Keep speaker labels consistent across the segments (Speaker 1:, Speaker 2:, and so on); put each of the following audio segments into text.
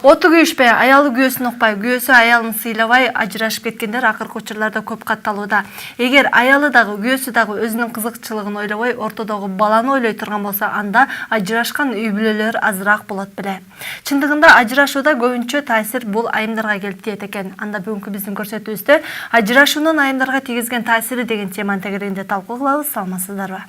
Speaker 1: Оту күйүшпөй, аялы күйөөсүн укпай, күйөөсү аялын сыйлабай ажырашып кеткендер акыркы учурларда көп катталууда. Эгер аялы дагы, күйөөсү дагы өзүнүн кызыкчылыгын ойлобой, ортодогу баланы ойлой турган болсо, анда ажырашкан үй бүлөлөр азыраак болот беле. Чындыгында ажырашууда көбүнчө таасир бул айымдарга келип тиет экен. Анда бүгүнкү биздин көрсөтүүбүздө ажырашуунун айымдарга тийгизген таасири деген теманын тегерегинде талкуу кылабыз. Саламатсыздарбы?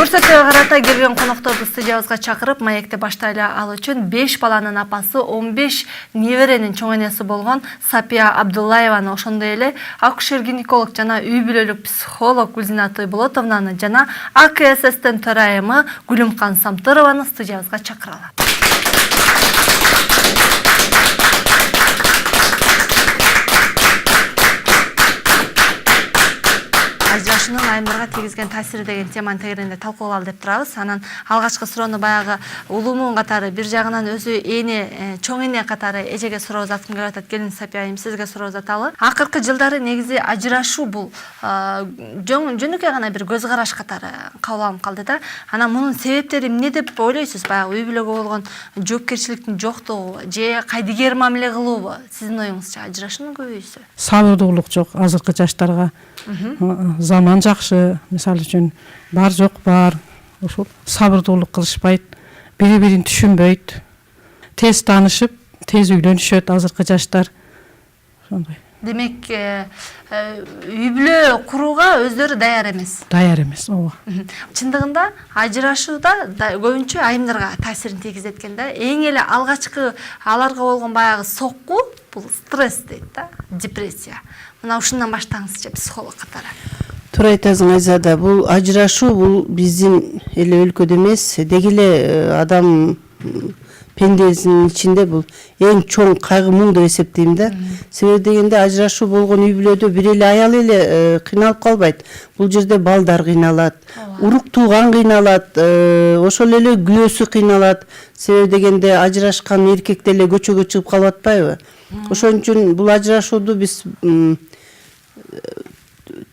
Speaker 1: Көрсөтүүгө карата келген конокторду студиябызга чакырып, маекти баштайлы ал үчүн 5 баланын апасы, 15 неберенин чоң энеси болгон Сапия Абдуллаеваны, ошондой эле акушер-гинеколог жана үй бүлөлүк психолог Гүлзина Тойболотовнаны жана АКССтин төрайымы Гүлүмкан Самтырованы студиябызга чакыралы. Ажырашуунун айымдарга тийгизген таасири деген теманын тегерегинде талкуулалалы деп турабыз. Анан алгачкы суроону баягы улумун катары, бир жагынан өзү эне, чоң эне катары эжеге суроо узаткым келип атат. Келин Сапия айым, сизге суроо узаталы. Акыркы жылдары негизи ажырашуу бул жөнөкөй гана бир көз караш катары кабыл алынып калды да. Анан мунун себептери эмне деп ойлойсуз? Баягы үй бүлөгө болгон жоопкерчиликтин жоктугу же кайдыгер мамиле кылуубу? Сиздин оюңузча ажырашуунун көбөйүүсү?
Speaker 2: Сабырдуулук жок азыркы жаштарга. Заман жакшы, мисалы үчүн бар жок бар, ошол сабырдуулук кылышпайт, бири-бирин түшүнбөйт, тез таанышып, тез үйлөнүшөт азыркы жаштар. Ошондой.
Speaker 1: Демек, үй бүлө курууга өздөрү даяр эмес.
Speaker 2: Даяр эмес, ооба.
Speaker 1: Чындыгында ажырашууда көбүнчө айымдарга таасирин тийгизет экен да. Эң эле алгачкы аларга болгон баягы сокку бул стресс дейт да, депрессия. Мына ушундан баштаңызчы психолог катары.
Speaker 3: Туура айтасың Айзада, бул ажырашуу бул биздин эле өлкөдө эмес, деги эле адам пендесинин ичинде бул эң чоң кайгы муң деп эсептейм да. Себеби дегенде ажырашуу болгон үй бүлөдө бир эле аял эле кыйналып калбайт. Бул жерде балдар кыйналат, урук тууган кыйналат, ошол эле күйөөсү кыйналат. Себеби дегенде ажырашкан эркек деле көчөгө чыгып калып атпайбы? Ошон үчүн бул ажырашууду биз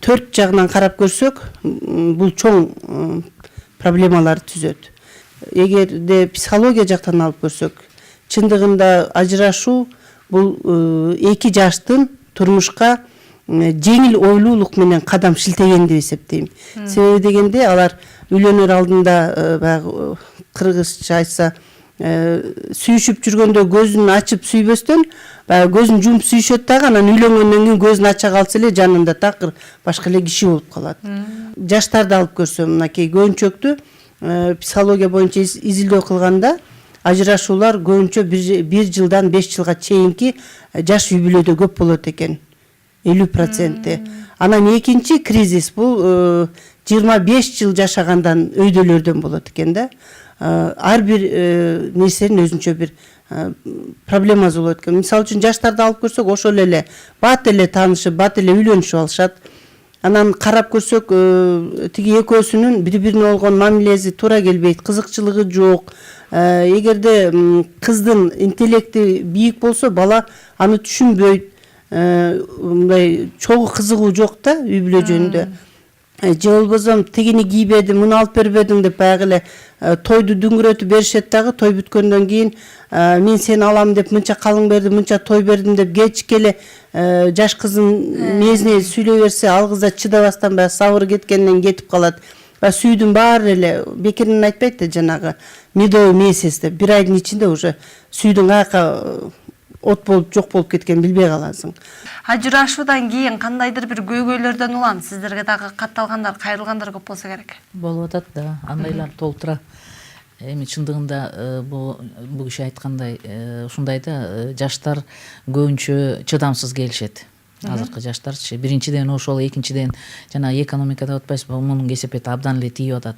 Speaker 3: 4 жагынан карап көрсөк, бул чоң проблемалар түзөт. Эгерде психология жактан алып көрсөк, чындыгында ажырашуу бул эки жаштын турмушка жеңил ойлуулук менен кадам шилтеген деп эсептейм. Себеби дегенде алар үйлөнөр алдында баягы кыргызча айтса сүйүшүп жүргөндө көзүн ачып сүйбөстөн, баягы көзүн жумуп сүйүшөт дагы, анан үйлөнгөндөн кийин көзүн ача калса эле жанында такыр башка эле киши болуп калат. Жаштарды алып көрсөм, мынакей көбүнчөктү психология боюнча изилдөө кылганда ажырашуулар көбүнчө 1 жылдан 5 жылга чейинки жаш үй бүлөдө көп болот экен. 50%. Анан экинчи кризис бул 25 жыл жашагандан өйдөлөрдөн болот экен да. Ар бир нерсенин өзүнчө бир проблемасы болот экен. Мисалы үчүн жаштарды алып көрсөк, ошол эле бат эле таанышып, бат эле үйлөнүшүп алышат. Анан карап көрсөк, тиги экөөсүнүн бири-бирине болгон мамилеси туура келбейт, кызыкчылыгы жок. Эгерде кыздын интеллекти бийик болсо, бала аны түшүнбөйт. Мындай чогуу кызыгуу жок да үй бүлө жөнүндө. Же болбосо тигини кийбедим, муну алып бербедиң деп баягы эле тойду дүңгүрөтүп беришет дагы, той бүткөндөн кийин мен сени алам деп мынча калың бердим, мынча той бердим деп кечке эле жаш кыздын мезине сүйлөй берсе, ал кыз да чыдабастан баягы сабыры кеткенден кетип калат. Сүйдүн баары эле бекеринен айтпайт да, жанагы медовый месяц деп, бир айдын ичинде уже сүйдүн каяка от болуп жок болуп кеткен билбей каласың.
Speaker 1: Ажырашуудан кийин кандайдыр бир көйгөйлөрдөн улам сиздерге дагы катталгандар, кайрылгандар көп болсо керек.
Speaker 4: Болуп атат да, андайлар толтура. Эми чындыгында бул киши айткандай, ушундай да, жаштар көбүнчө чыдамсыз келишет. Азыркы жаштарчы. Биринчиден ошол, экинчиден жана экономикада атпайсызбы, мунун кесепети абдан эле тийип атат.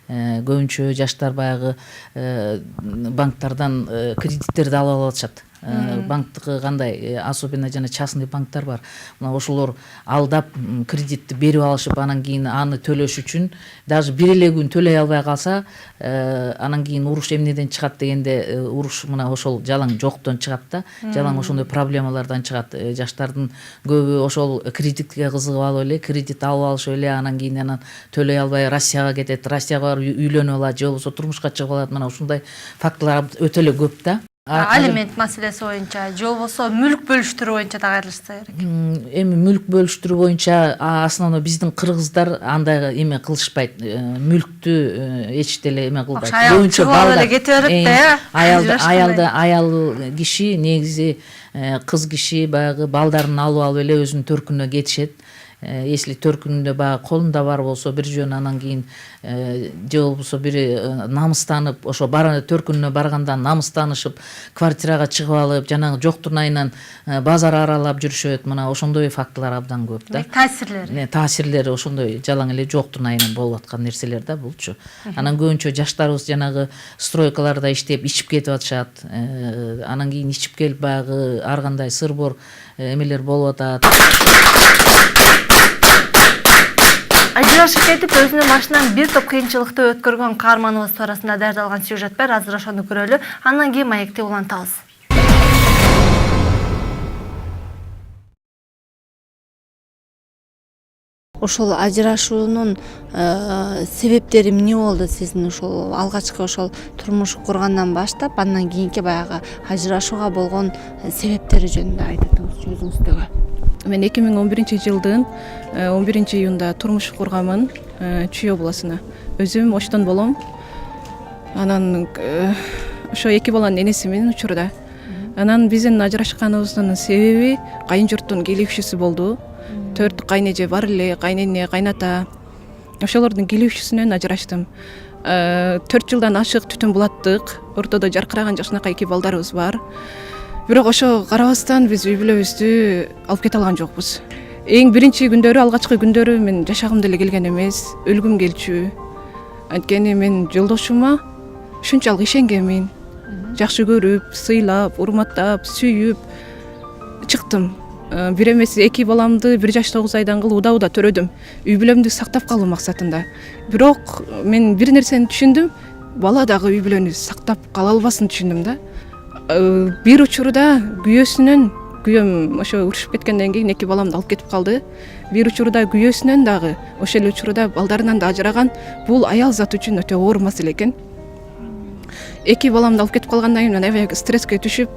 Speaker 4: Көбүнчө жаштар баягы банктардан кредиттерди ала алышат. банктыкы кандай, особенно жана частный банктар бар. Мына ошолор алдап кредитти берип алышып, анан кийин аны төлөш үчүн даже бир эле күн төлөй албай калса, анан кийин уруш эмнеден чыгат дегенде, уруш мына ошол жалаң жоктон чыгат да, жалаң ошондой проблемалардан чыгат. Жаштардын көбү ошол кредитке кызыгып алып эле, кредит алып алышып эле, анан кийин төлөй албай Россияга кетет, Россияга барып үйлөнүп алат, же болбосо турмушка чыгып алат. Мына ушундай фактылар өтө эле көп да.
Speaker 1: Алимент маселеси боюнча же болбосо мүлк бөлүштүрүү боюнча да кайрылышса керек.
Speaker 4: Эми мүлк бөлүштүрүү боюнча основной биздин кыргыздар андай эме кылышпайт. Мүлктү эч деле эме кылбайт.
Speaker 1: Көбүнчө балдар кете берет да.
Speaker 4: Аял киши негизи кыз киши баягы балдарын алып эле өзүнүн төркүнүнө кетишет. Если төркүнүндө баягы колунда бар болсо бир жөн, анан кийин же болбосо бири намыстанып, ошо төркүнүнө барганда намыстанышып, квартирага чыгып алып, жанагы жоктун айынан базар аралап жүрүшөт. Мына ошондой фактылар абдан көп да. Таасирлери ошондой жалаң эле жоктун айынан болуп аткан нерселер да булчу. Анан көбүнчө жаштарыбыз жанагы стройкаларда иштеп, ичип кетип атышат. Анан кийин ичип келип баягы ар кандай сырбор эмелер болуп атат.
Speaker 1: Ажырашып кетип, өзүнүн башынан бир топ кыйынчылыкты өткөргөн каарманыбыз туурасында даярдалган сюжет бар. Азыр ошону көрөлү. Андан кийин маекти улантабыз. Ошол ажырашуунун себептери эмне болду сиздин? Ошол алгачкы ошол турмуш кургандан баштап, андан кийинки баягы ажырашууга болгон себептери жөнүндө айтып өтүңүзчү өзүңүздөгү.
Speaker 2: Мен 2011-жылдын 11-июнда турмуш курганмын Чүй обласына. Өзүм Оштон болом. Анан ошо эки баланын энесимин учурда. Анан биздин ажырашканыбыздын себеби кайын журттун келишүүсү болду. 4 кайнеже бар эле, кайнене, кайната. Ошолордун келишүүсүнөн ажыраштым. 4 жылдан ашык түтүн булаттык. Ортодо жаркыраган жакшынакай эки балдарыбыз бар. Бирок ошо карабастан биз үй бүлөбүздү алып кете алган жокпуз. Эң биринчи күндөрү, алгачкы күндөрү мен жашагым деле келген эмес, өлгүм келчү. Анткени мен жолдошума ушунчалык ишенгенмин. Жакшы көрүп, сыйлап, урматтап, сүйүп чыктым. Бир эмес эки баламды 1 жаш 9 айдан кылып уда төрөдүм. Үй бүлөмдү сактап калуу максатында. Бирок мен бир нерсени түшүндүм. Бала дагы үй бүлөнү сактап кала албасын түшүндүм да. Бир учурда күйөөм ошо урушуп кеткенден кийин эки баламды алып кетип калды. Бир учурда күйөөсүнөн дагы, ошол эле учурда балдарынан да ажыраган. Бул аял зат үчүн өтө оор маселе экен. Эки баламды алып кетип калгандан кийин мен аябай стресске түшүп,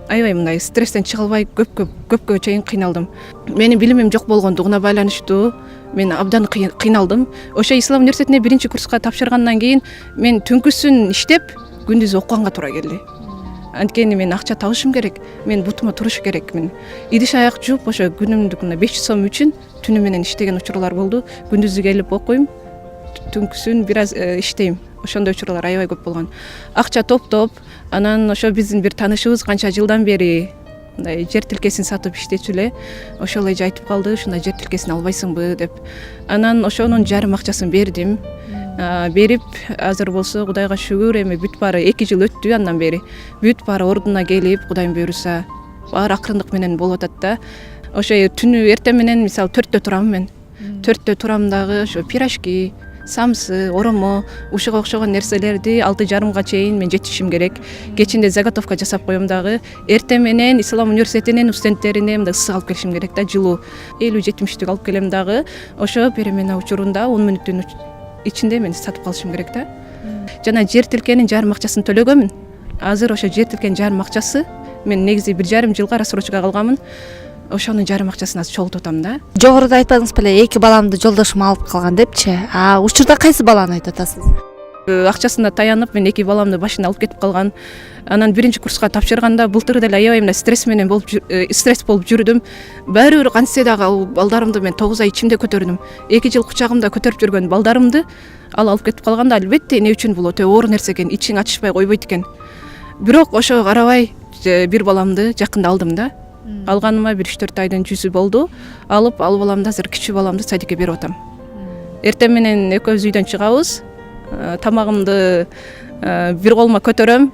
Speaker 2: аябай мындай стресстен чыга албай көпкө чейин кыйналдым. Менин билимим жок болгондугуна байланыштуу мен абдан кыйналдым. Ошо Ислам университетине 1-курска тапшыргандан кийин мен түнкүсүн иштеп, күндүз окуганга туура келди. Анткени мен акча табышым керек, мен бутума туруш керек. Мен идиш аяк жууп, ошо күнүмдүк 500 сом үчүн түнү менен иштеген учурлар болду. Күндүзү келип окуйм, түнкүсүн бир аз иштейм. Ошондой учурлар аябай көп болгон. Акча топтоп, анан ошо биздин бир таанышыбыз канча жылдан бери мындай жер тилкесин сатып иштечү эле. Ошол эже айтып калды, ушундай жер тилкесин албайсыңбы деп. Анан ошонун жарым акчасын бердим. Берип, азыр болсо Кудайга шүгүр, эми бүт баары 2 жыл өттү андан бери. Бүт баары ордуна келип, Кудайым буйруса, баары акырындык менен болуп атат да. Ошо түнү эртең менен мисалы 4-тө турам мен. 4-тө турам дагы ошо пирожки, самсы, оромо, ушуга окшогон нерселерди 6:30га чейин мен жетишим керек. Кечинде заготовка жасап коем дагы. Эртең менен Ислам университетинин студенттерине мындай ысык алып келишим керек да, жылуу 50-70 алып келем дагы. Ошо перемена учурунда 10 мүнөттүн ичинде мен сатып калышым керек да. Жана жер тилкенин жарым акчасын төлөгөмүн. Азыр ошо жер тилкенин жарым акчасы мен негизи 1,5 жылга рассрочкага калганмын. Ошонун жарым акчасын азыр чогултуп атам да.
Speaker 1: Жогоруда айтпадыңыз беле, эки баламды жолдошум алып калган депчи. Учурда кайсы баланы айтып атасыз?
Speaker 2: Акчасына таянып мен эки баламды башына алып кетип калган. Анан 1-курска тапшырганда былтыр деле аябай мындай стресс болуп жүрдүм. Баары бир кантсе дагы балдарымды мен 9 ай ичимде көтөрдүм. 2 жыл кучагымда көтөрүп жүргөн балдарымды алып кетип калганда албетте эмне үчүн бул өтө оор нерсе экен, ичиң ачышпай койбойт экен. Бирок ошого карабай бир баламды жакында алдым да. Алганыма 1-4 айдын жүзү болду. Алып, ал баламды азыр кичүү баламды садикке берип атам. Эртең менен экөөбүз үйдөн чыгабыз. Тамагымды бир колума көтөрөм.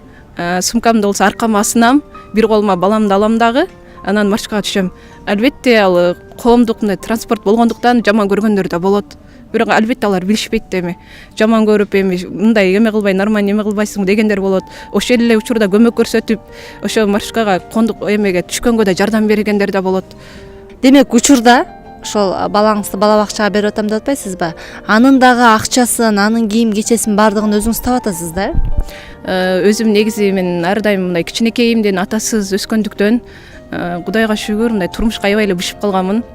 Speaker 2: сумкамды болсо аркама асынам, бир колума баламды алам дагы, анан маршрутка түшөм. Албетте ал коомдук мындай транспорт болгондуктан жаман көргөндөр да болот. Бирок албетте алар билишпейт эми. Жаман көрүп эми мындай эме кылбай, нормально эме кылбайсың дегендер болот. Ошол эле учурда көмөк көрсөтүп, ошо маршруткага кондук эмеге түшкөнгө да жардам бергендер да болот.
Speaker 1: Демек учурда ошол балаңызды бала бакчага берип атам деп атпайсызбы? Анын дагы акчасын, анын кийим кечесин бардыгын өзүңүз таап атасыз да?
Speaker 2: Өзүм негизи мен ар дайым мындай кичинекейимден атасыз өскөндүктөн Кудайга шүгүр мындай турмушка аябай эле бышып калганмын.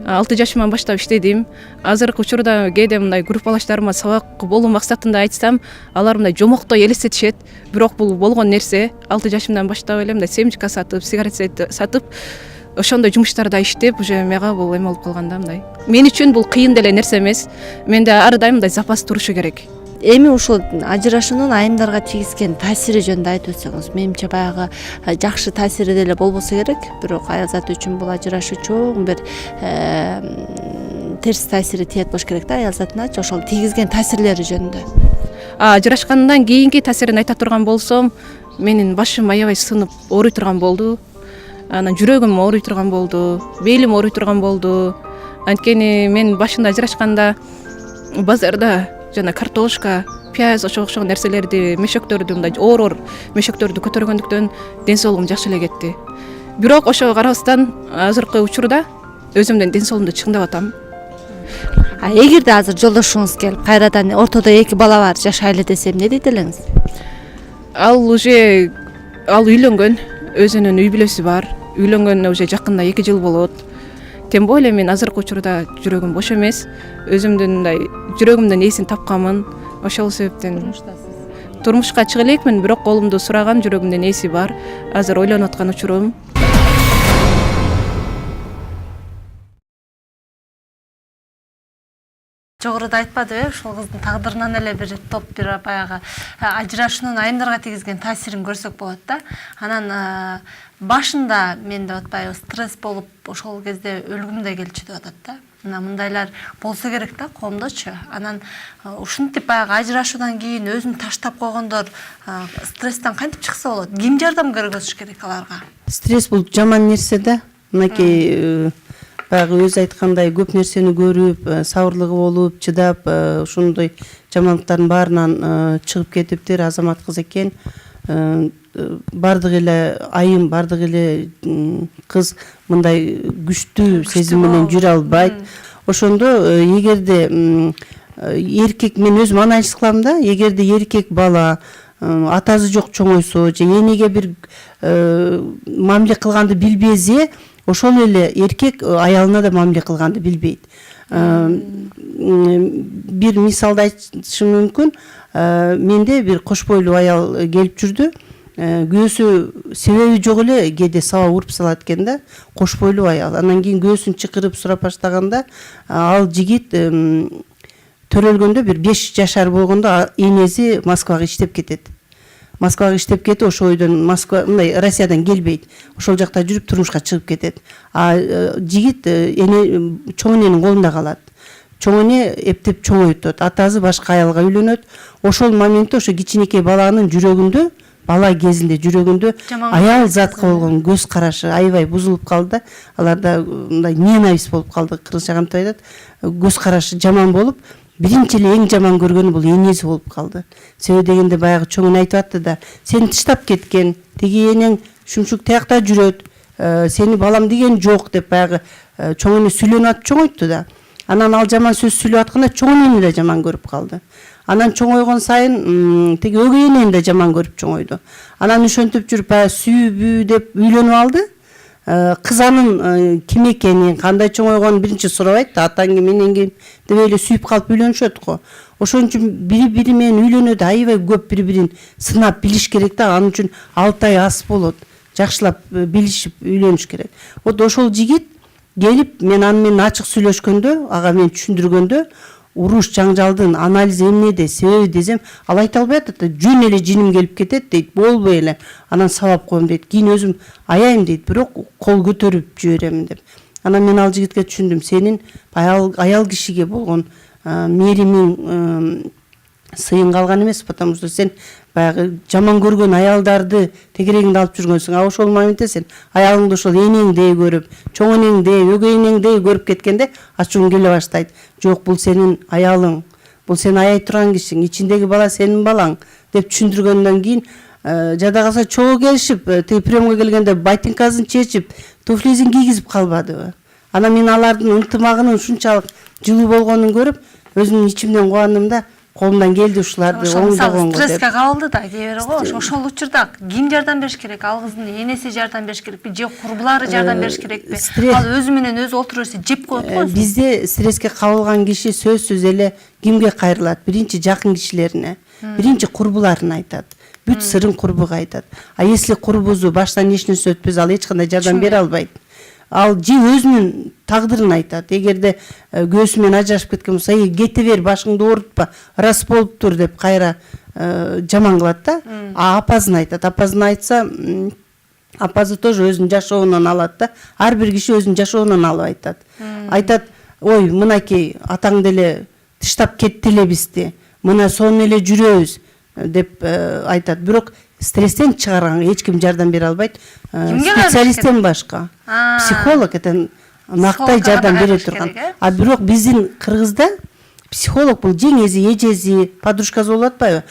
Speaker 2: 6 жашыман баштап иштедим. Азыркы учурда кээде мындай группалаштарыма сабак болуу максатында айтсам, алар мындай жомоктой элестетишет. Бирок бул болгон нерсе. 6 жашымдан баштап эле мындай семечка сатып, сигарет сатып, ошондой жумуштарда иштеп, уже мага бул эме болуп калганда мындай. Мен үчүн бул кыйын деле нерсе эмес. Менде ар дайым мындай запас турушу керек.
Speaker 1: Эми ушул ажырашуунун айымдарга тийгизген таасири жөнүндө айтып өтсөңүз. Менимче баягы жакшы таасири деле болбосо керек, бирок аял заты үчүн бул ажырашуу чоң бир терс таасири тиет болуш керек да аял затыначы. Ошол тийгизген таасирлери жөнүндө.
Speaker 2: Ажырашкандан кийинки таасирин айта турган болсом, менин башым аябай сынып ооруй турган болду. Анан жүрөгүм ооруй турган болду, белим ооруй турган болду. Анткени мен башында ажырашканда базарда жана картошка, пияз ошого окшогон нерселерди, мешөктөрдү мындай оор мешөктөрдү көтөргөндүктөн ден соолугум жакшы эле кетти. Бирок ошого карабастан азыркы учурда өзүмдүн ден соолугумду чыңдап атам.
Speaker 1: Эгерде азыр жолдошуңуз келип, кайрадан ортодо 2 бала бар, жашайлы десе эмне дейт элеңиз?
Speaker 2: Ал үйлөнгөн, өзүнүн үй бүлөсү бар. Үйлөнгөнүнө уже жакында 2 жыл болот. Тем более мен азыркы учурда жүрөгүм бош эмес. Өзүмдүн мындай жүрөгүмдүн ээсин тапканмын. Ошол себептен турмушка чыга элекмин, бирок колумду сураган жүрөгүмдүн ээси бар. Азыр ойлонуп аткан учурум.
Speaker 1: Жогоруда айтпадыбы, ушул кыздын тагдырынан эле бир топ бир баягы ажырашуунун айымдарга тийгизген таасирин көрсөк болот да. Анан башында мен деп атпайбы, стресс болуп, ошол кезде өлгүм да келчү деп атат да. Мына мындайлар болсо керек да коомдочу. Анан ушинтип баягы ажырашуудан кийин өзүн таштап койгондор стресстен кантип чыкса болот? Ким жардам көргөзүш керек аларга?
Speaker 3: Стресс бул жаман нерсе да. Мынакей баягы өзү айткандай көп нерсени көрүп, сабырлыгы болуп, чыдап, ушундай жамандыктардын баарынан чыгып кетиптир азамат кыз экен. Бардык эле айым, бардык эле кыз мындай күчтүү сезим менен жүрө албайт. Ошондо эгерде эркек, мен өзүм анализ кылам да, эгерде эркек бала атасы жок чоңойсо же энеге бир мамиле кылганды билбесе, ошол эле эркек аялына да мамиле кылганды билбейт. Бир мисалды айтышым мүмкүн. Менде бир кош бойлуу аял келип жүрдү. Күйөөсү себеби жок эле кээде сабак уруп салат экен да, кош бойлуу аял. Андан кийин күйөөсүн чакырып сурап баштаганда, ал жигит төрөлгөндө бир 5 жашар болгондо энеси Москвага иштеп кетет. Москвага иштеп кетип, ошол үйдөн Москва, мындай Россиядан келбейт. Ошол жакта жүрүп турмушка чыгып кетет. Жигит чоң эненин колунда калат. Чоң эне эптеп чоңойтот. Атасы башка аялга үйлөнөт. Ошол моментте ошо кичинекей баланын жүрөгүндө, бала кезинде жүрөгүндө аял затка болгон көз карашы аябай бузулуп калды. Аларда мындай ненависть болуп калды. Кыргызча кантип айтат? Көз карашы жаман болуп, биринчи эле эң жаман көргөнү бул энеси болуп калды. Себеби дегенде баягы чоң эне айтып атты да, сени тыштап кеткен, тиги энең шумшук тиякта жүрөт, сени балам деген жок деп баягы чоң эне сүйлөнүп атып чоңойтты да. Анан ал жаман сөз сүйлөп атканда чоң энени да жаман көрүп калды. Анан чоңойгон сайын тиги өгөй энени да жаман көрүп чоңойду. Анан ошентип жүрүп баягы сүйүбү деп үйлөнүп алды. Кыз анын ким экенин, кандай чоңойгонун биринчи сурабайт да, атаң ким, менен ким деп эле сүйүп калып үйлөнүшөт го. Ошон үчүн бири-бири менен үйлөнүүдө аябай көп бири-бирин сынап билиш керек да. Анын үчүн 6 ай аз болот. Жакшылап билишип үйлөнүш керек. Вот ошол жигит келип, мен аны менен ачык сүйлөшкөндө, ага мен түшүндүргөндө, уруш жаңжалдын анализи эмнеде, себеби десем, ал айта албай атат да, жөн эле жиним келип кетет дейт, болбой эле. Анан сабап коем дейт. Кийин өзүм аяйм дейт, бирок кол көтөрүп жиберем деп. Анан мен ал жигитке түшүндүм, сенин аял кишиге болгон мээримиң, сыйын калган эмес, потому что сен баягы жаман көргөн аялдарды тегерегиңде алып жүргөнсүң. А ошол моментте сен аялыңды ошол энеңдей көрүп, чоң энеңдей, өгөй энеңдей көрүп кеткенде ачууң келе баштайт. Жок, бул сенин аялың, бул сени аяй турган кишиң, ичиндеги бала сенин балаң деп түшүндүргөндөн кийин жада калса чогуу келишип, тиги приемга келгенде ботинкасын чечип, туфлисин кийгизип калбадыбы. Анан мен алардын ынтымагынын ушунчалык жылуу болгонун көрүп, өзүмдүн ичимден кубандым да, колумдан келди ушуларды оңдогонго деп.
Speaker 1: Стресске кабылды да кээ бирөө го. Ошол учурда ким жардам бериш керек? Ал кыздын энеси жардам бериш керекпи же курбулары жардам бериш керекпи? Ал өзү менен өзү отуруп берсе жеп коет го.
Speaker 3: Бизде стресске кабылган киши сөзсүз эле кимге кайрылат? Биринчи жакын кишилерине, биринчи курбуларына айтат. Бүт сырын курбуга айтат. А если курбузу баштан эч нерсе өтпөс, ал эч кандай жардам бере албайт. Ал же өзүнүн тагдырын айтат. Эгерде күйөөсү менен ажырашып кеткен болсо, кете бер, башыңды оорутпа, рас болуптур деп кайра жаман кылат да. А апасын айтат. Апасын айтса, апасы тоже өзүнүн жашоонун алат да. Ар бир киши өзүнүн жашоонун алып айтат. Айтат, ой, мынакей атаң деле тыштап кетти эле бизди. Мына сонун эле жүрөбүз деп айтат. Бирок стресстен чыгарганга эч ким жардам бере албайт. Специалисттен башка. Психолог этен нактай жардам бере турган. А бирок биздин Кыргызда психолог бул жеңези, эжеси, подружкасы болуп атпайбы?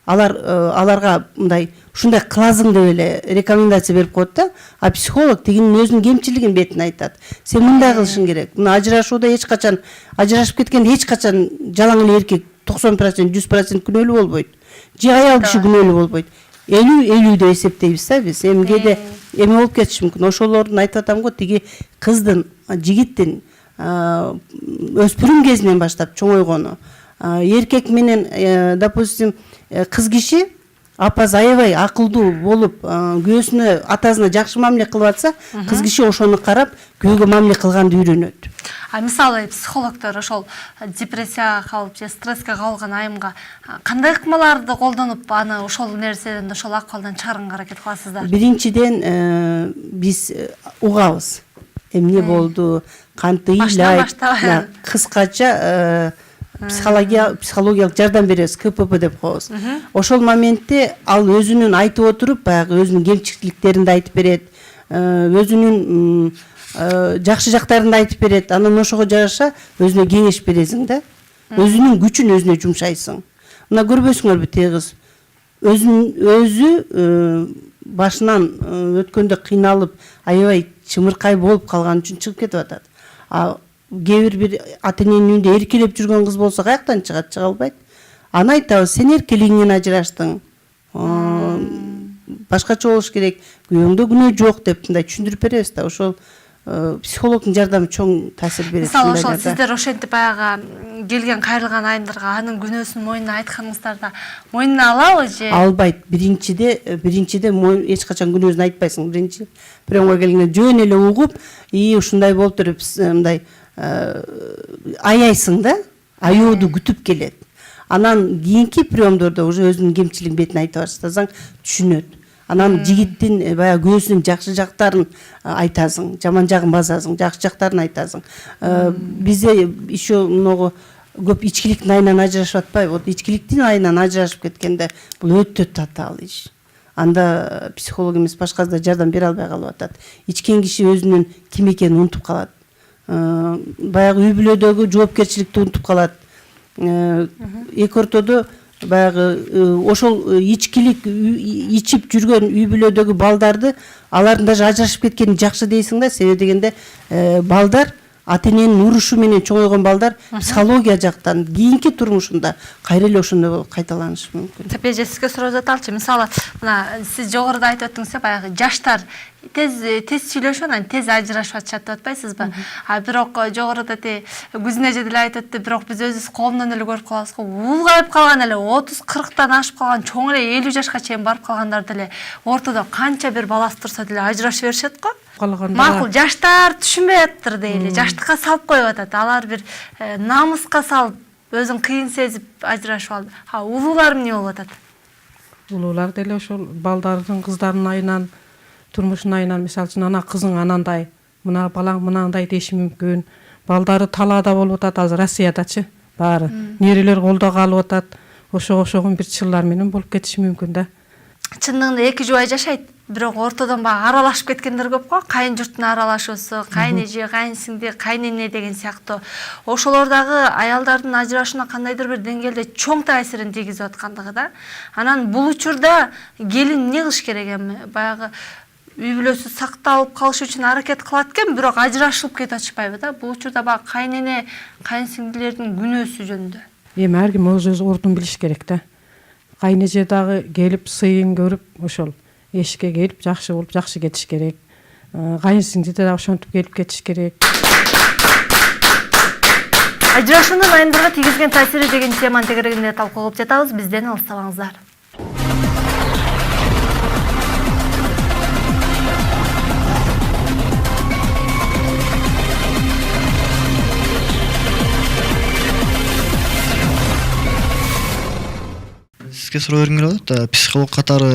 Speaker 3: Аларга мындай ушундай кыласың деп эле рекомендация берип коет да. А психолог тигинин өзүнүн кемчилигин бетине айтат. Сен мындай кылышың керек. Мына ажырашууда эч качан, ажырашып кеткенде эч качан жалаң эле эркек 90%, 100% күнөөлүү болбойт. Же аял киши күнөөлүү болбойт. 50-50 деп эсептейбиз да биз. Эмгеде эме болуп кетиши мүмкүн. Ошолордун айтып атам го, тиги кыздын, жигиттин өспүрүм кезинен баштап чоңойгону. Эркек менен, допустим, кыз киши апасы аябай акылдуу болуп, күйөөсүнө, атасына жакшы мамиле кылып атса, кыз киши ошону карап, күйөөгө мамиле кылганды үйрөнөт.
Speaker 1: А мисалы психологдор ошол депрессияга калып же стресске кабылган айымга кандай ыкмаларды колдонуп аны ошол нерседен, ошол акыбалдан чыгарганга аракет кыласыздар? Биринчиден
Speaker 3: биз угабыз. Эмне болду, кантип ыйлайт, кыскача психологиялык жардам беребиз, КПП деп коебуз. Ошол моментте ал өзүнүн айтып отуруп, баягы өзүнүн кемчиликтерин да айтып берет, өзүнүн жакшы жактарын да айтып берет. Анан ошого жараша өзүнө кеңеш бересиң да. Өзүнүн күчүн өзүнө жумшайсың. Мына көрбөйсүңөрбү, тиги кыз өзү башынан өткөндө кыйналып, аябай чымыркай болуп калган үчүн чыгып кетип атат. А кээ бир ата эненин үйүндө эркелеп жүргөн кыз болсо каяктан чыгат? Чыга албайт. Аны айтабыз, сен эркелигиңден ажыраштың. Башкача болуш керек, күйөөңдө күнөө жок деп мындай түшүндүрүп беребиз да. Ошол психологдун жардамы чоң таасир берет.
Speaker 1: Мисалы ошол сиздер ошентип баягы келген кайрылган айымдарга анын күнөөсүн мойнуна айтканыңыздарда мойнуна алабы же? Албайт.
Speaker 3: Биринчиде эч качан күнөөсүн айтпайсың. Биринчи приемга келгенде жөн эле угуп, ушундай болуптур деп мындай аяйсың да, аяооду күтүп келет. Анан кийинки приемдордо уже өзүнүн кемчилигин бетине айта баштасаң түшүнөт. Анан жигиттин баягы күйөөсүнүн жакшы жактарын айтасың, жаман жагын басасың, жакшы жактарын айтасың. Бизде еще много көп ичкиликтин айынан ажырашып атпайбы? Вот ичкиликтин айынан ажырашып кеткенде бул өтө татаал иш. Анда психолог эмес башка да жардам бере албай калып атат. Ичкен киши өзүнүн ким экенин унутуп калат. Баягы үй бүлөдөгү жоопкерчиликти унутуп калат. Эки ортодо баягы ошол ичкилик ичип жүргөн үй бүлөдөгү балдарды, алардын даже ажырашып кеткени жакшы дейсиң да. Себеби дегенде балдар ата эненин урушу менен чоңойгон балдар психология жактан кийинки турмушунда кайра эле ошондой болуп кайталанышы мүмкүн.
Speaker 1: Тепе же сизге суроо жаталчы. Мисалы, мына сиз жогоруда айтып өттүңүз, баягы жаштар тез сүйлөшүп анан тез ажырашып атышат деп атпайсызбы? А бирок жогоруда Күзүн эже деле айтып өттү, бирок биз өзүбүз коомдон эле көрүп калабыз го. Улгайып калган эле 30-40тан ашып калган, чоң эле 50 жашка чейин барып калгандар деле ортодо канча бир баласы турса деле ажырашып беришет го. Макул, жаштар түшүнбөй аттыр дейли, жаштыкка салып коюп атат. Алар бир намыска салып, өзүн кыйын сезип ажырашып алды. Улуулар эмне болуп атат?
Speaker 2: Улуулар деле ошол балдардын, кыздардын айынан, турмушунун айынан, мисалы үчүн ана кызың анандай, мына балаң мынандай деши мүмкүн. Балдары талаада болуп атат азыр Россиядачы. баары нерелер колдо калып атат. Ошого бир чыллар менен болуп кетиши мүмкүн да.
Speaker 1: Чындыгында эки жубай жашайт, бирок ортодон баягы аралашып кеткендер көп го. Кайын журттун аралашуусу, кайын эже, кайын сиңди, кайын эне деген сыяктуу. Ошолор дагы аялдардын ажырашууна кандайдыр бир деңгээлде чоң таасирин тийгизип аткандыгы да. Анан бул учурда келин эмне кылыш керек эми? Баягы үй бүлөсү сакталып калыш үчүн аракет кылат экен, бирок ажырашылып кетип атышпайбы да? Бул учурда баягы кайын эне, кайын сиңдилердин күнөөсү жөнүндө.
Speaker 2: Эми ар ким өз ордун билиш керек да. Кайын эже дагы келип сыйын көрүп, ошол эшикке келип жакшы болуп жакшы кетиш керек. Кайын сиңди да ошентип келип кетиш керек.
Speaker 1: Ажырашуунун айымдарга тийгизген таасири деген теманы тегерегинде талкуу кылып жатабыз. Бизден алыстабаңыздар.
Speaker 5: Сизге суроо бергим келип атат. Психолог катары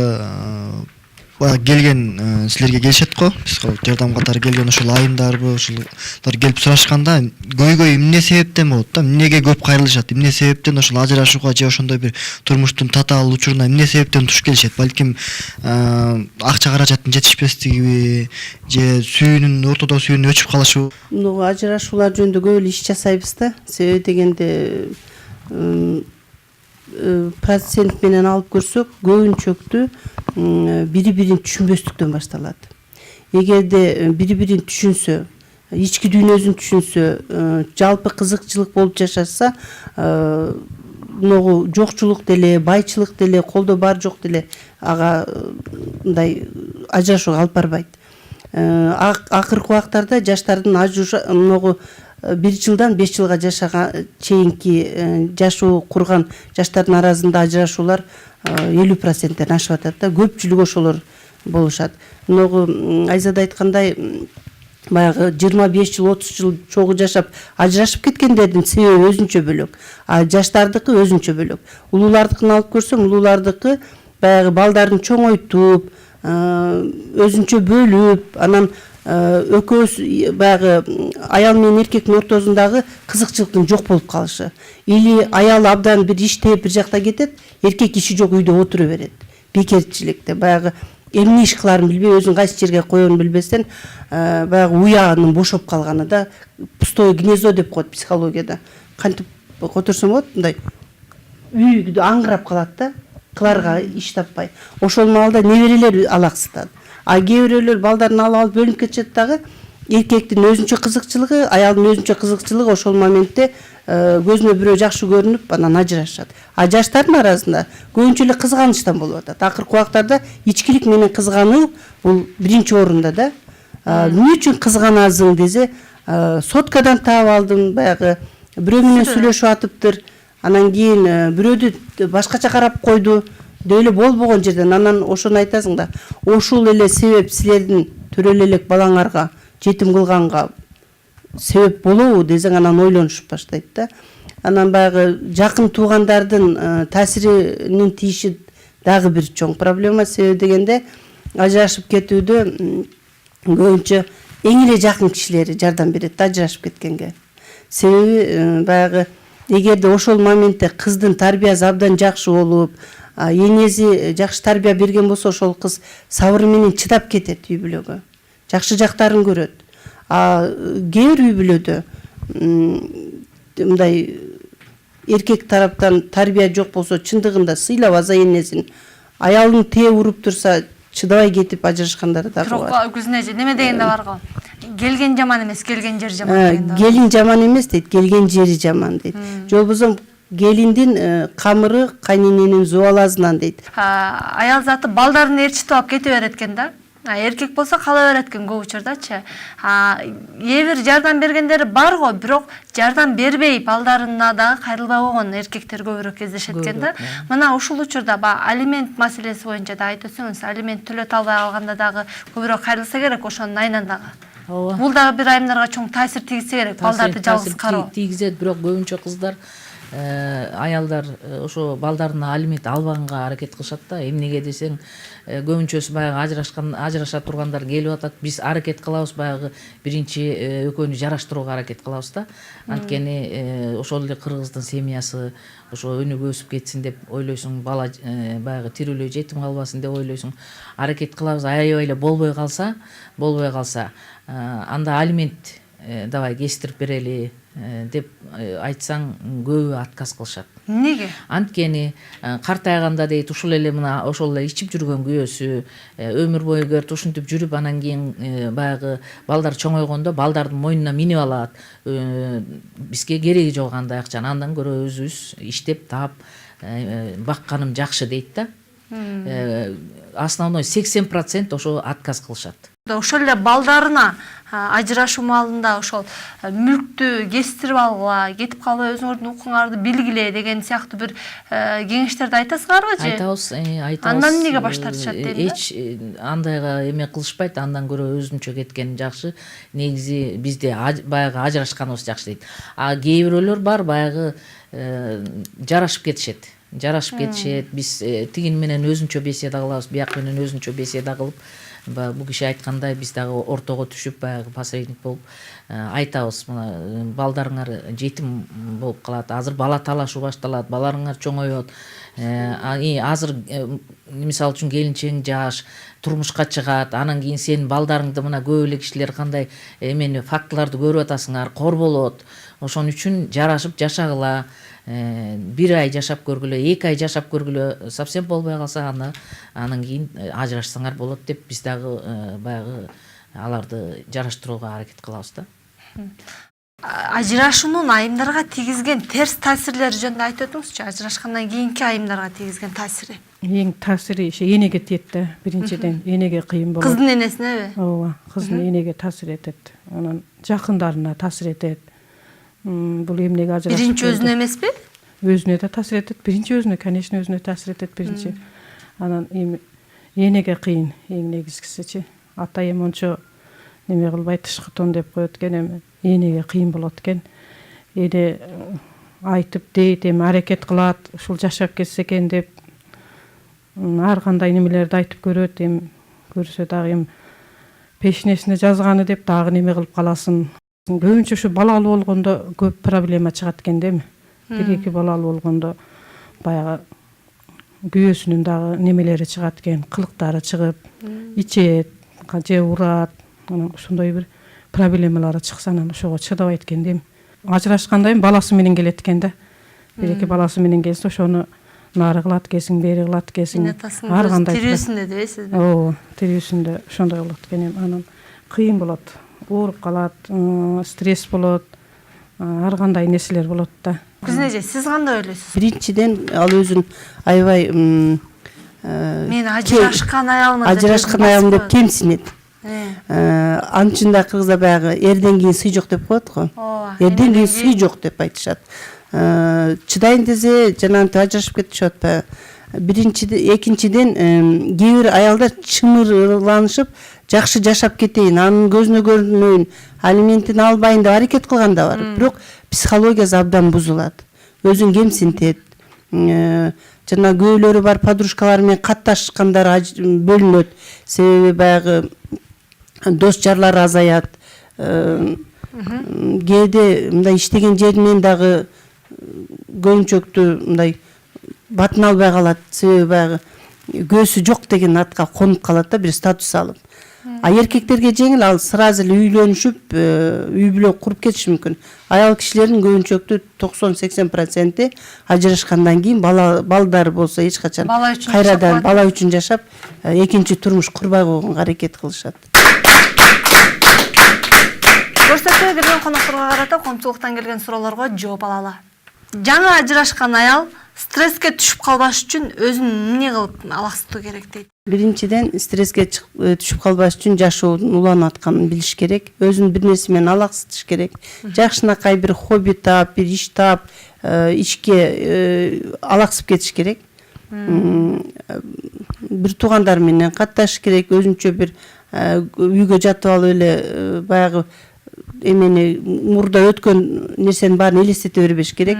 Speaker 5: баягы келген силерге келишет го. Психолог жардам катары келген ошол айымдарбы, ошолор келип сурашканда көйгөй эмне себептен болот да? Эмнеге көп кайрылышат? Эмне себептен ошол ажырашууга же ошондой бир турмуштун татаал учуруна эмне себептен туш келишет? Балким акча каражаттын жетишпестигиби же сүйүүнүн ортодо сүйүүнүн өчүп калышы?
Speaker 3: Ажырашуулар жөнүндө көп эле иш жасайбыз да. Себеби дегенде процент менен алып көрсөк, көбүнчөктү бири-бирин түшүнбөстүктөн башталат. Эгерде бири-бирин түшүнсө, ички дүйнөсүн түшүнсө, жалпы кызыкчылык болуп жашаса, могу жокчулук деле, байчылык деле, колдо бар жок деле ага мындай ажырашууга алып барбайт. Акыркы убактарда жаштардын могу 1 жылдан 5 жылга жашага чейинки жашоо курган жаштардын арасында ажырашуулар 50%-тен ашып атат да. Көпчүлүгү ошолор болушат. Могу Айзада айткандай, баягы 25 жыл, 30 жыл чогуу жашап ажырашып кеткендердин себеби өзүнчө бөлөк. А жаштардыкы өзүнчө бөлөк. Улуулардыкын алып көрсөң, улуулардыкы баягы балдарын чоңойтуп, өзүнчө бөлүп, анан экөөс баягы аял менен эркектин ортосундагы кызыкчылыктын жок болуп калышы. Или аял абдан бир иштеп бир жакта кетет, эркек иши жок үйдө отура берет. Бекерчиликте баягы эмне иш кыларын билбей, өзүн кайсы жерге коерун билбестен баягы уянын бошоп калганы да, пустое гнездо деп коет психологияда. Кантип которсом болот, мындай үй аңгырап калат да, кыларга иш таппай. Ошол маалда неберелер алаксытат. А кээ бирөөлөр балдарын алып бөлүнүп кетишет дагы, эркектин өзүнчө кызыкчылыгы, аялдын өзүнчө кызыкчылыгы ошол моментте көзүнө бирөө жакшы көрүнүп, анан ажырашат. А жаштардын арасында көбүнчө эле кызганычтан болуп атат. Акыркы убактарда ичкилик менен кызгануу бул биринчи орунда да. Эмне үчүн кызганасың десе, соткадан таап алдым, баягы бирөө менен сүйлөшүп атыптыр, анан кийин бирөөдү башкача карап койду. Дөйлө болбогон жерден анан ошону айтасың да, ошол эле себеп силердин төрөлө элек балаңарга жетим кылганга себеп болобу десең, анан ойлонушуп баштайт да. Анан баягы жакын туугандардын таасиринин тийиши дагы бир чоң проблема. Себеби дегенде ажырашып кетүүдө көбүнчө эң эле жакын кишилери жардам берет да ажырашып кеткенге. Себеби баягы эгерде ошол моментте кыздын тарбиясы абдан жакшы болуп, энеси жакшы тарбия берген болсо, ошол кыз сабыры менен чыдап кетет үй бүлөгө. Жакшы жактарын көрөт. А кээ бир үй бүлөдө мындай эркек тараптан тарбия жок болсо, чындыгында сыйлабаса энесин, аялын тээ уруп турса, чыдабай кетип ажырашкандары дагы бар.
Speaker 1: Бирок күзүнө неме деген да бар го. Келген жаман эмес, келген жер жаман деген да бар.
Speaker 3: Келин жаман эмес дейт, келген жери жаман дейт. Же болбосо келиндин камыры кайнененин зубалазынан дейт.
Speaker 1: Аял заты балдарын ээрчитип алып кете берет экен да. Эркек болсо кала берет экен көп учурдачы. Эбир жардам бергендери бар го, бирок жардам бербей балдарына дагы кайрылбай койгон эркектер көбүрөөк кездешет экен да. Мына ушул учурда алимент маселеси боюнча да айтып өтсөңүз, алимент төлөтө албай калганда дагы көбүрөөк кайрылса керек ошонун айынан дагы. Бул дагы бир айымдарга чоң таасир тийгизсе керек, балдарды жалгыз кароо.
Speaker 4: Тийгизет, бирок көбүнчө кыздар аялдар ошо балдарына алимент албаганга аракет кылышат да. Эмнеге десең, көбүнчөсү баягы ажыраша тургандар келип атат. Биз аракет кылабыз баягы биринчи экөөнү жараштырууга аракет кылабыз да. Анткени ошол эле кыргыздын семьясы ошо өнүгүп өсүп кетсин деп ойлойсуң, бала баягы тирүүлөй жетим калбасын деп ойлойсуң. Аракет кылабыз, аябай эле болбой калса, анда алимент давай кестирип берели деп айтсаң көбү отказ кылышат.
Speaker 1: Неге?
Speaker 4: Анткени картайганда дейт ушул эле мына ошол эле ичип жүргөн күйөөсү өмүр бою көрүп ушинтип жүрүп анан кийин баягы балдар чоңойгондо балдардын мойнуна минип алат. Бизге кереги жок андай акчаны, андан көрө өзүбүз иштеп таап бакканым жакшы дейт да. Основной 80% ошо отказ кылышат.
Speaker 1: Ошол эле балдарына ажырашуу маалында ошол мүлктү кестирип алгыла, кетип калбай өзүңөрдүн укугуңарды билгиле деген сыяктуу бир кеңештерди айтасыңарбы же?
Speaker 4: Айтабыз.
Speaker 1: Андан эмнеге баш тартышат дейм да?
Speaker 4: Эч андайга эме кылышпайт, андан көрө өзүнчө кеткен жакшы. Негизи бизде баягы ажырашканыбыз жакшы дейт. Кээ бирөөлөр бар баягы жарашып кетишет. Биз тигин менен өзүнчө беседа кылабыз, бияк менен өзүнчө беседа кылып, бул киши айткандай биз дагы ортого түшүп баягы посредник болуп айтабыз, мына балдарыңар жетим болуп калат, азыр бала талашуу башталат, баларыңар чоңойот. Азыр мисалы үчүн келинчең жаш, турмушка чыгат, анан кийин сен балдарыңды мына көп эле кишилер кандай эмени фактыларды көрүп атасыңар, корболот. Ошон үчүн жарашып жашагыла. 1 ай жашап көргүлө, 2 ай жашап көргүлө, совсем болбой калса анан кийин ажырашсаңар болот деп биз дагы баягы аларды жараштырууга аракет кылабыз да.
Speaker 1: Ажырашуунун айымдарга тийгизген терс таасирлери жөнүндө айтып өтүңүзчү. Ажырашкандан кийинки айымдарга тийгизген таасири.
Speaker 2: Эң таасири энеге тиет да. Биринчиден энеге кыйын болот.
Speaker 1: Кыздын энесине?
Speaker 2: Ооба, кыздын энеге таасир этет. Анан жакындарына таасир этет. Бул эмнеге ажырашып?
Speaker 1: Биринчи өзүнө эмеспи?
Speaker 2: Өзүнө да таасир этет. Биринчи өзүнө, конечно, өзүнө таасир этет биринчи. Анан энеге кыйын, эң негизгисичи. Атайым ончо неме кылбайт, тышкытон деп коет экен, эми энеге кыйын болот экен. Эне айтып дейт, эми аракет кылат, ушул жашап кетсе экен деп ар кандай немелерди айтып көрөт, эми көрсө дагы эми пешинесине жазганы деп дагы неме кылып каласын. Көбүнчө ушу балалуу болгондо көп проблема чыгат экен да эми. 1-2 балалуу болгондо баягы күйөөсүнүн дагы немелери чыгат экен, кылыктары чыгып, ичет, же урат, анан ошондой бир проблемалары чыкса анан ошого чыдабайт экен да эми. Ажырашканда эми баласы менен келет экен да. 1-2 баласы менен келсе ошону нары кылат экенсиң, бери кылат экенсиң.
Speaker 1: Ар кандай тирүүсүндө дебейсизби?
Speaker 2: Ооба, тирүүсүндө ошондой болот экен эми. Анан кыйын болот. Ооруп калат, стресс болот, ар кандай нерселер болот да.
Speaker 1: Күзнеже, сиз кандай ойлойсуз?
Speaker 3: Биринчиден ал өзүн аябай
Speaker 1: Мен ажырашкан
Speaker 3: аялым деп кемсинет. Анын да кыргызда баягы эрден кийин сый жок деп коет го. Эрден кийин сый жок деп айтышат. Чыдайын десе жанагынтип ажырашып кетишет атпайбы? Экинчиден кээ бир аялдар чымырланышып жакшы жашап кетейин, анын көзүнө көрүнөйүн, алиментин албайын деп аракет кылган да бар. Бирок психологиясы абдан бузулат. Өзүн кемсинтет. Жана көөлөрү бар подружкалары менен катташкандар бөлүнөт. Себеби баягы дос жарлары азаят. Кээде мындай иштеген жеринен дагы көбүнчөктү мындай батын албай калат. Себеби баягы көзү жок деген атка конуп калат да, бир статус алып. Эркектерге жеңил, ал сразу эле үйлөнүшүп, үй бүлө куруп кетиши мүмкүн. Аял кишилердин көбүнчөктү 90-80% ажырашкандан кийин балдары болсо эч качан кайрадан бала үчүн жашап, экинчи турмуш курбай койгонго аракет кылышат.
Speaker 1: Көрсөтүүгө кирген конокторго карата коомчулуктан келген суроолорго жооп алалы. Жаңы ажырашкан аял стресске түшүп калбаш үчүн өзүн эмне кылып алаксытуу керек дейт?
Speaker 3: Биринчиден стресске түшүп калбаш үчүн жашоодун уланып атканын билиш керек. Өзүн бир нерсе менен алаксытыш керек. Жакшынакай бир хобби таап, бир иш таап, ишке алаксып кетиш керек. Бир туугандар менен катташыш керек. Өзүнчө бир үйгө жатып алып эле баягы эмени мурда өткөн нерсенин баарын элестете бербеш керек.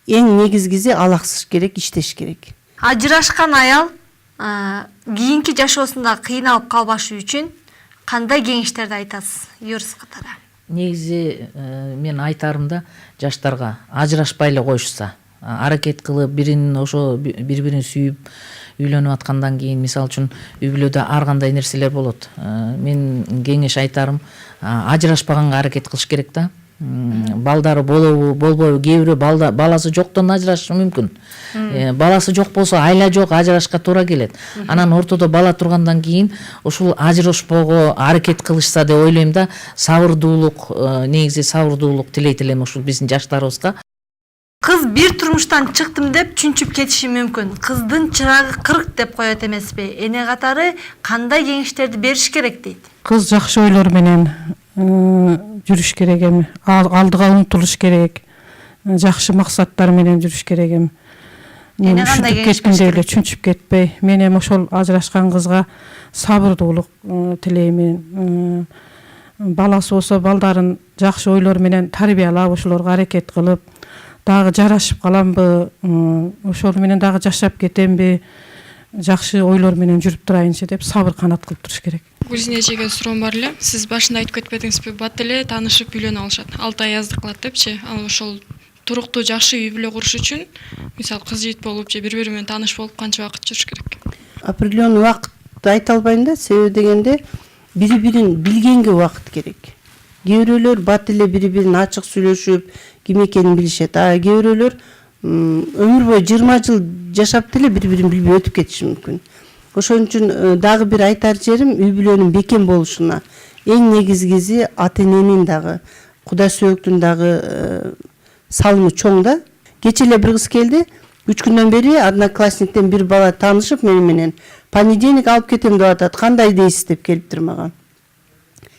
Speaker 3: эң негизгиси алаксыш керек, иштеш керек.
Speaker 1: Ажырашкан аял кийинки жашоосунда кыйналып калбашы үчүн кандай кеңештерди айтасыз юрист катары?
Speaker 4: Негизи мен айтарым да жаштарга ажырашпай эле коюшса, аракет кылып ошо бири бирин сүйүп үйлөнүп аткандан кийин, мисалы үчүн үй бүлөдө ар кандай нерселер болот. Мен кеңеш айтарым, ажырашпаганга аракет кылыш керек да. Балдары болобу, болбойбу, кээ бирөө баласы жоктон ажырашышы мүмкүн. Баласы жок болсо, айла жок, ажырашка туура келет. Анан ортодо бала тургандан кийин ушул ажырашпоого аракет кылышса деп ойлойм да. Сабырдуулук, негизи сабырдуулук тилейт элем ушул биздин жаштарыбызга.
Speaker 1: Кыз бир турмуштан чыктым деп чүнчүп кетиши мүмкүн. Кыздын чырагы 40 деп коет эмеспи? Эне катары кандай кеңештерди бериш керек дейт?
Speaker 2: Кыз жакшы ойлор менен жүрүш керек эми, алдыга умтулуш керек, жакшы максаттар менен жүрүш керек эми. Мен ушинтип кетким деп эле чүнчүп кетпей, мен эми ошол ажырашкан кызга сабырдуулук тилеймин. Баласы болсо балдарын жакшы ойлор менен тарбиялап, ошолорго аракет кылып, дагы жарашып каламбы, ошол менен дагы жашап кетемби, жакшы ойлор менен жүрүп турайынчы деп сабыр канат кылып туруш керек.
Speaker 6: Гүлзина эжеге суроом бар эле. Сиз башында айтып кетпедиңизби, бат эле таанышып үйлөнүп алышат. 6 ай аздык кылат депчи. Ал ошол туруктуу жакшы үй бүлө куруш үчүн, мисалы кыз жигит болуп же бири-бири менен тааныш болуп канча убакыт жүрүш керек?
Speaker 3: Определенный убакыт айта албайм да, себеби дегенде бири-бирин билгенге убакыт керек. Кээ бирөөлөр бат эле бири-бирин ачык сүйлөшүп, ким экенин билишет. А кээ бирөөлөр өмүр бою 20 жыл жашап деле бири-бирин билбей өтүп кетиши мүмкүн. Ошон үчүн дагы бир айтар жерим, үй бүлөнүн бекем болушуна эң негизгиси ата-эненин дагы, кудай сөөктүн дагы салымы чоң да. Кече эле бир кыз келди, 3 күндөн бери одноклассниктен бир бала таанышып менен понедельник алып кетем деп атат. Кандай дейсиз деп келиптир мага.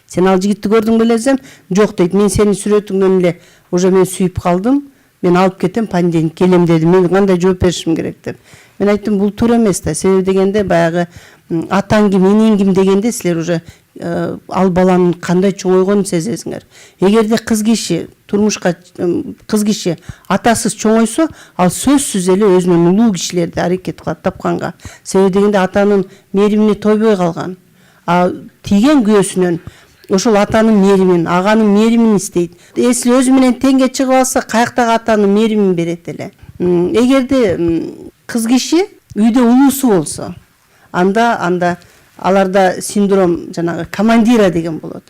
Speaker 3: Сен ал жигитти көрдүң беле десем, жок дейт. Мен сенин сүрөтүңдөн эле уже мен сүйүп калдым. Мен алып кетем, понедельник келем деди. Мен кандай жооп беришим керек деп. Мен айттым, бул туура эмес да. Себеби дегенде баягы атаң ким, энең ким дегенде силер уже ал баланын кандай чоңойгонун сезесиңер. Эгерде кыз киши турмушка кыз киши атасыз чоңойсо, ал сөзсүз эле өзүнүн улуу кишилерди аракет кылат тапканга. Себеби дегенде атанын мээримине тойбой калган. А тийген күйөөсүнөн ошол атанын мээримин, аганын мээримин истейт. Эсли өзү менен теңге чыгып алса, каяктагы атанын мээримин берет эле. Эгерде кыз киши үйдө улуусу болсо, анда аларда синдром жанагы командира деген болот.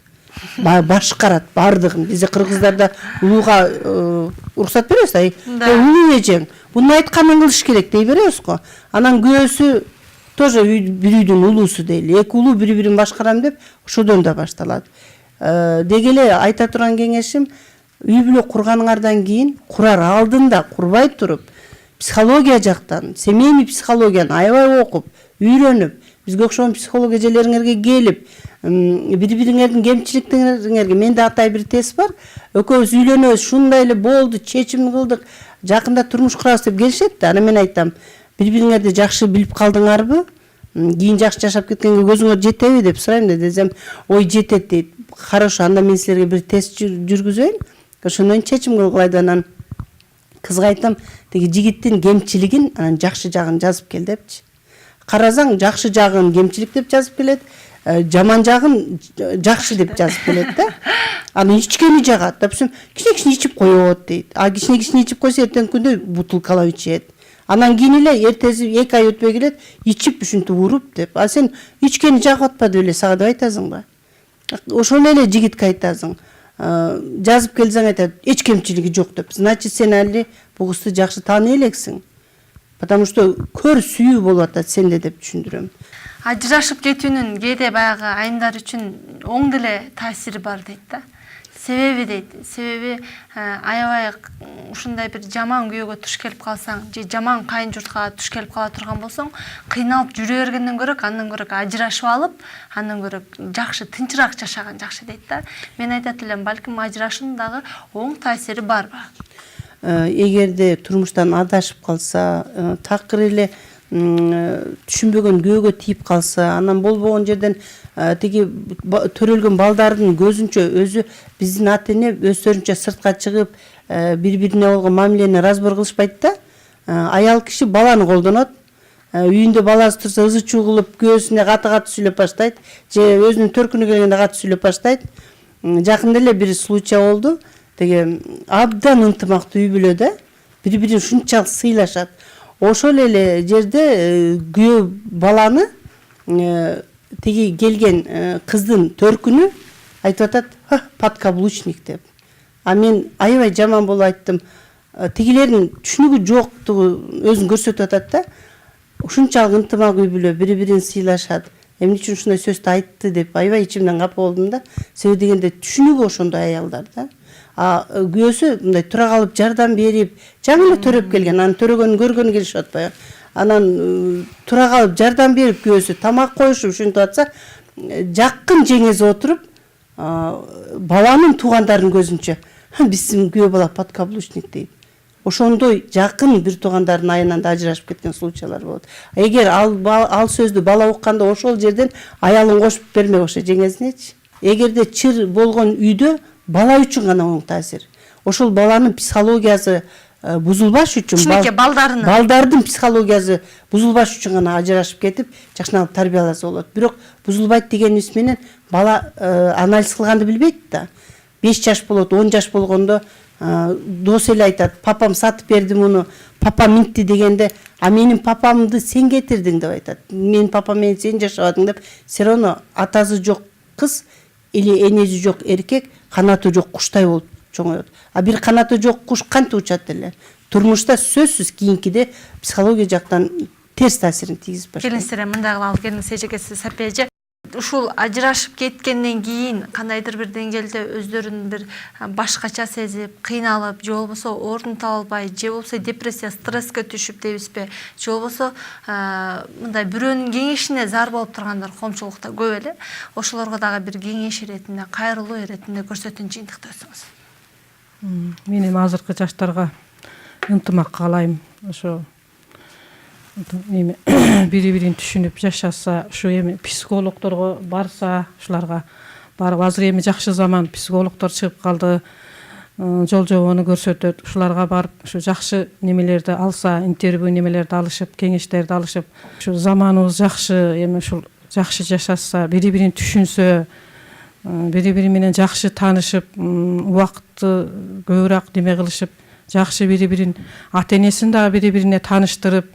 Speaker 3: Башкарат бардыгын. Бизде кыргыздарда улууга уруксат беребиз, улуу эжең, буну айтканын кылыш керек дей беребиз го. Анан күйөөсү тоже бир үйдүн улуусу дейли. Эки улуу бири-бирин башкарам деп ошодон да башталат. Деги эле айта турган кеңешим, үй бүлө курганыңардан кийин, курар алдында курбай туруп, психология жактан, семейный психологияны аябай окуп, үйрөнүп, бизге окшогон психолог эжелериңерге келип, бири-бириңердин кемчиликтериңерге, менде атай бир тест бар, экөөбүз үйлөнөбүз, шундай эле болду, чечим кылдык, жакында турмуш курабыз деп келишет да. Анан мен айтам, бири-бириңерди жакшы билип калдыңарбы? Кийин жакшы жашап кеткенге көзүңөр жетеби деп сурайм да, десем, ой жетет дейт. Хорошо, анда мен силерге бир тест жүргүзөйүн. Ошондон чечим кылгылайды. Анан кызга айтам, деги жигиттин кемчилигин, анан жакшы жагын жазып кел депчи. Карасаң, жакшы жагын кемчилик деп жазып келет, жаман жагын жакшы деп жазып келет да. Аны ичкени жагат. Допустим, кичине ичип коет дейт. А кичине ичип койсо эртең күндө бутылкалап ичет. Анан кийин эле эртеси 2 ай өтпөй келет, ичип ушинтип уруп деп. А сен ичкени жагып атпады беле сага деп айтасың ба? Ошол эле жигитке айтасың. Жазып келсең айтат, эч кемчилиги жок деп. Значит, сен али бул кызды жакшы тааный элексиң. Потому что көр сүйүү болуп атат сенде деп түшүндүрөм.
Speaker 1: Ажырашып кетүүнүн кээде баягы айымдар үчүн оң деле таасири бар дейт да. Себеби аябай ушундай бир жаман күйөөгө туш келип калсаң, же жаман кайын журтка туш келип кала турган болсоң, кыйналып жүрө бергенден көрө, андан көрө ажырашып алып, андан көрө жакшы тынчыраак жашаган жакшы дейт да. Мен айтат элем, балким ажырашуунун дагы оң таасири барбы?
Speaker 3: Эгерде турмуштан адашып калса, такыр эле түшүнбөгөн күйөөгө тийип калса, анан болбогон жерден тиги төрөлгөн балдардын көзүнчө өзү биздин ата-эне өздөрүнчө сыртка чыгып бири бирине болгон мамилени разбор кылышпайт да. Аял киши баланы колдонот. Үйүндө баласы турса ызы чуу кылып, күйөөсүнө каты сүйлөп баштайт, же өзүнүн төркүнү келгенде каты сүйлөп баштайт. Жакында эле бир случай болду. Теге абдан ынтымактуу үй бүлө да, бири-бирин ушунчалык сыйлашат. Ошол эле жерде күйөө баланы теги келген кыздын төркүнү айтып атат, подкаблучник деп. А мен аябай жаман болуп айттым. Тигилердин түшүнүгү жоктугу өзүн көрсөтүп атат да. Ушунчалык ынтымак үй бүлө бири-бирин сыйлашат. Эмне үчүн ушундай сөздү айтты деп аябай ичимден капа болдум да. Себеби дегенде түшүнүгү ошондой аялдар да. Күйөөсү мындай тура калып жардам берип, жаңы эле төрөп келген, анын төрөгөнүн көргөнү келишип атпайбы. Анан тура калып жардам берип күйөөсү тамак коюшуп ушинтип атса, жакын жеңезе отуруп, баланын туугандарын көзүнчө биздин күйөө бала подкаблучник дейт. Ошондой жакын бир туугандардын айынан да ажырашып кеткен случайлар болот. Эгер ал сөздү бала укканда ошол жерден аялын кошуп бермек ошо жеңесинечи. Эгерде чыр болгон үйдө бала үчүн гана оң таасир. Ошол баланын психологиясы бузулбаш үчүн, балдардын психологиясы бузулбаш үчүн гана ажырашып кетип, жакшынаак тарбияласа болот. Бирок бузулбайт дегенибиз менен бала анализ кылганды билбейт да. 5 жаш болот, 10 жаш болгондо дос эле айтат, папам сатып берди муну, папа минтти дегенде, а менин папамды сен кетирдиң деп айтат. Менин папам менен сен жашабадың деп, все равно атасы жок кыз или энеси жок эркек канаты жок куштай болуп чоңоет. А бир канаты жок куш кантип учат эле? Турмушта сөзсүз кийинкиде психология жактан терс таасирин тийгизип баштайт.
Speaker 1: Келиңиздер мындай кылалы, келиңиз эжекеси Сапия эже. Ушул ажырашып кеткенден кийин кандайдыр бир деңгээлде өздөрүн бир башкача сезип, кыйналып, же болбосо ордун таба албай, же болбосо депрессия, стресске түшүп дейбизби, же болбосо мындай бирөөнүн кеңешине зар болуп тургандар коомчулукта көп эле. Ошолорго дагы бир кеңеш иретинде, кайрылуу иретинде көрсөтүүнү жыйынтыкта өзүңүз.
Speaker 2: Мен эми азыркы жаштарга ынтымак каалайм. Ошо бири-бирин түшүнүп жашаса, ушу эми психологдорго барса, ушуларга барып, азыр эми жакшы заман, психологдор чыгып калды, жол жобону көрсөтөт. Ушуларга барып, ушу жакшы немелерди алса, интервью немелерди алышып, кеңештерди алышып, ушу заманыбыз жакшы, эми ушул жакшы жашаса, бири-бирин түшүнсө, бири-бири менен жакшы таанышып, убакытты көбүрөөк неме кылышып, жакшы бири-бирин ата-энесин дагы бири-бирине тааныштырып,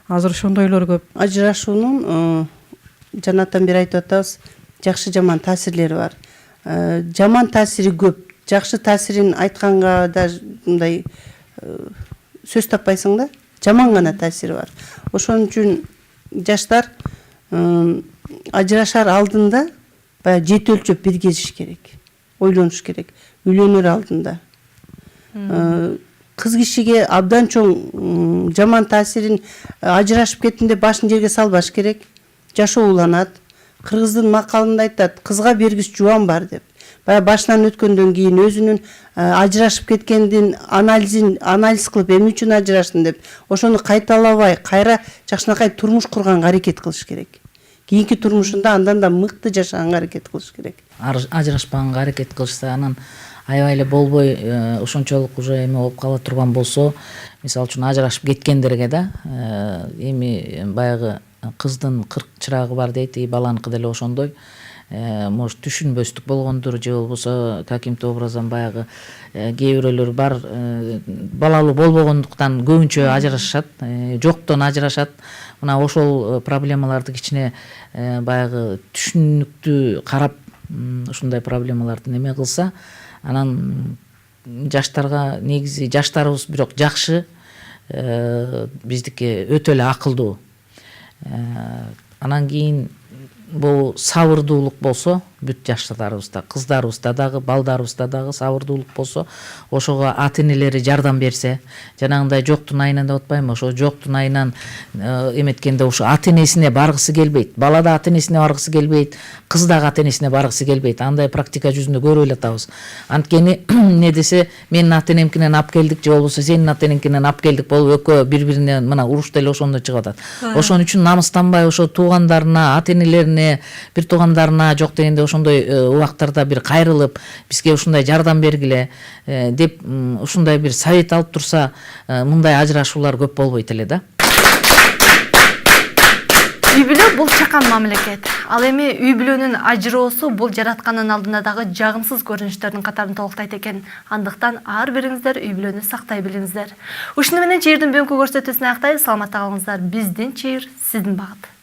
Speaker 2: азыр ошондойлор көп.
Speaker 3: Ажырашуунун жанатан бери айтып атабыз, жакшы жаман таасирлери бар. Жаман таасири көп. Жакшы таасирин айтканга да мындай сөз таппайсың да. Жаман гана таасири бар. Ошон үчүн жаштар ажырашар алдында баягы жети өлчөп бир кезиш керек. Ойлонуш керек. Үйлөнөр алдында. Кыз кишиге абдан чоң жаман таасирин ажырашып кеттим деп башын жерге салбаш керек. Жашоо уланат. Кыргыздын макалында айтат, кызга бергис жубан бар деп. Баягы башынан өткөндөн кийин өзүнүн ажырашып кеткендин анализ кылып, эмне үчүн ажыраштым деп, ошону кайталабай, кайра жакшынакай турмуш курганга аракет кылыш керек. Кийинки турмушунда андан да мыкты жашаганга аракет кылыш керек.
Speaker 4: Ажырашпаганга аракет кылышса, анан аябай эле болбой ошончолук уже эме болуп кала турган болсо, мисалы үчүн ажырашып кеткендерге да эми баягы кыздын 40 чырагы бар дейт, баланыкы деле ошондой. Может түшүнбөстүк болгондур, же болбосо каким-то образом баягы кээ бирөөлөр бар, балалуу болбогондуктан көбүнчө ажырашат, жоктон ажырашат. Мына ошол проблемаларды кичине баягы түшүнүктүү карап, ушундай проблемаларды неме кылса, анан жаштарга негизи жаштарыбыз бирок жакшы, биздики өтө эле акылдуу. Анан кийин бул сабырдуулук болсо, бүт жаштарыбызда, кыздарыбызда дагы, балдарыбызда дагы сабырдуулук болсо, ошого ата-энелери жардам берсе, жанагындай жоктун айынан деп атпайбы, ошо жоктун айынан эметкенде ошо ата-энесине баргысы келбейт, бала да ата-энесине баргысы келбейт, кыз дагы ата-энесине баргысы келбейт. Андай практика жүзүндө көрүп эле атабыз. Анткени эмне десе, менин ата-энемкинен алып келдик, же болбосо сенин ата-энеңкинен алып келдик болуп, экөө бири-бирине мына уруш деле ошондо чыгып атат. Ошон үчүн намыстанбай ошо туугандарына, ата энелерине, бир туугандарына жок дегенде ошондой убактарда бир кайрылып, бизге ушундай жардам бергиле деп ушундай бир совет алып турса, мындай ажырашуулар көп болбойт эле да.
Speaker 1: Үй бүлө бул чакан мамлекет. Ал эми үй бүлөнүн ажыроосу бул жараткандын алдында дагы жагымсыз көрүнүштөрдүн катарын толуктайт экен. Андыктан ар бириңиздер үй бүлөнү сактай билиңиздер. Ушуну менен чыйырдын бүгүнкү көрсөтүүсүн аяктайбыз. Саламатта калыңыздар. Биздин чыйыр, сиздин багыт.